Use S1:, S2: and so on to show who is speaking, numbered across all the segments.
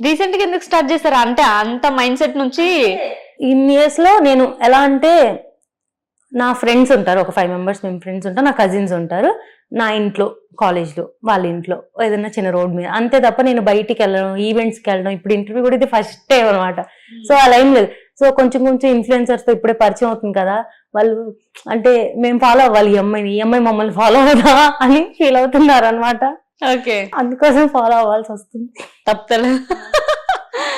S1: Recent గా ఎందుకు start చేశారా? అంటే అంత మైండ్ సెట్ నుంచి
S2: ఇన్ని ఇయర్స్ లో నేను ఎలా అంటే నా ఫ్రెండ్స్ ఉంటారు, ఒక 5 members మేము ఫ్రెండ్స్ ఉంటారు, నా కజిన్స్ ఉంటారు, నా ఇంట్లో కాలేజ్లో వాళ్ళ ఇంట్లో ఏదైనా చిన్న రోడ్ మీద, అంతే తప్ప నేను బయటికి వెళ్ళడం ఈవెంట్స్కి వెళ్ళడం, ఇప్పుడు ఇంటర్వ్యూ కూడా ఇది ఫస్ట్ టైం అనమాట. సో అలా ఏం లేదు. సో కొంచెం కొంచెం ఇన్ఫ్లుయెన్సర్స్ తో ఇప్పుడే పరిచయం అవుతుంది కదా, వాళ్ళు అంటే మేము ఫాలో అవ్వాలి ఈ అమ్మాయి మమ్మల్ని ఫాలో అవుదా అని ఫీల్ అవుతున్నారు అనమాట.
S1: ఓకే,
S2: అందుకోసం ఫాలో అవ్వాల్సి వస్తుంది.
S1: తప్పలే.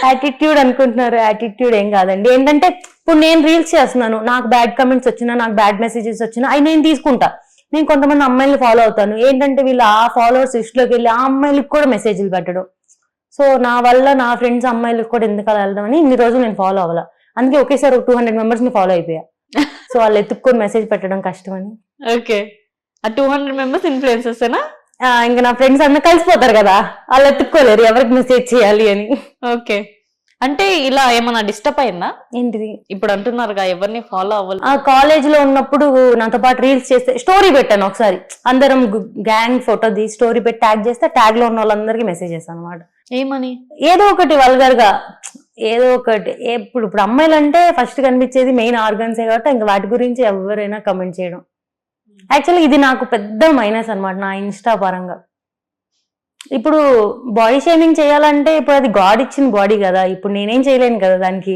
S2: యాటిట్యూడ్ అనుకుంటున్నారు, యాటిట్యూడ్ ఏం కాదండి. ఏంటంటే ఇప్పుడు నేను రీల్స్ చేస్తున్నాను, నాకు బ్యాడ్ కమెంట్స్ వచ్చినా, నాకు బ్యాడ్ మెసేజెస్ వచ్చినా అవి నేను తీసుకుంటా. నేను కొంతమంది అమ్మాయిలు ఫాలో అవుతాను, ఏంటంటే వీళ్ళు ఆ ఫాలోవర్స్ లిస్ట్లోకి వెళ్ళి ఆ అమ్మాయిలకు కూడా మెసేజ్లు పెట్టడం. సో నా వల్ల నా ఫ్రెండ్స్ అమ్మాయిలకు కూడా ఎందుకు అలా వెళ్దాం అని ఇన్ని రోజులు నేను ఫాలో అవ్వాల. అందుకే ఒకేసారి ఒక 200 members ని ఫాలో అయిపోయా. సో వాళ్ళు ఎత్తుక్కొని మెసేజ్ పెట్టడం కష్టమని.
S1: ఓకే, ఆ 200 members ఇన్ఫ్లుయెన్సర్స్ ఏనా?
S2: ఇంకా నా ఫ్రెండ్స్ అందరూ కలిసిపోతారు కదా, వాళ్ళు ఎత్తుక్కోలేరు ఎవరికి మెసేజ్ చేయాలి అని.
S1: ఓకే, అంటే ఇలా ఏమన్నా డిస్టర్బ్ అయిందా?
S2: ఏంటిది,
S1: ఇప్పుడు అంటున్నారుగా ఎవరిని ఫాలో అవ్వాలి.
S2: ఆ కాలేజ్ లో ఉన్నప్పుడు నాతో పాటు రీల్స్ చేస్తే స్టోరీ పెట్టాను ఒకసారి, అందరం గ్యాంగ్ ఫోటో తీసి స్టోరీ పెట్టి ట్యాగ్ చేస్తే ట్యాగ్ లో ఉన్న వాళ్ళందరికీ మెసేజ్ చేస్తాను అనమాట.
S1: ఏమని?
S2: ఏదో ఒకటి వల్గర్ గా, ఏదో ఒకటి. ఇప్పుడు అమ్మాయిలు అంటే ఫస్ట్ కనిపించేది మెయిన్ ఆర్గన్సే కాబట్టి ఇంకా వాటి గురించి ఎవరైనా కమెంట్ చేయడం. యాక్చువల్లీ ఇది నాకు పెద్ద మైనస్ అనమాట నా ఇన్స్టా పరంగా. ఇప్పుడు బాడీ షేమింగ్ చేయాలంటే ఇప్పుడు అది గాడ్ ఇచ్చిన బాడీ కదా, ఇప్పుడు నేనేం చేయలేను కదా దానికి.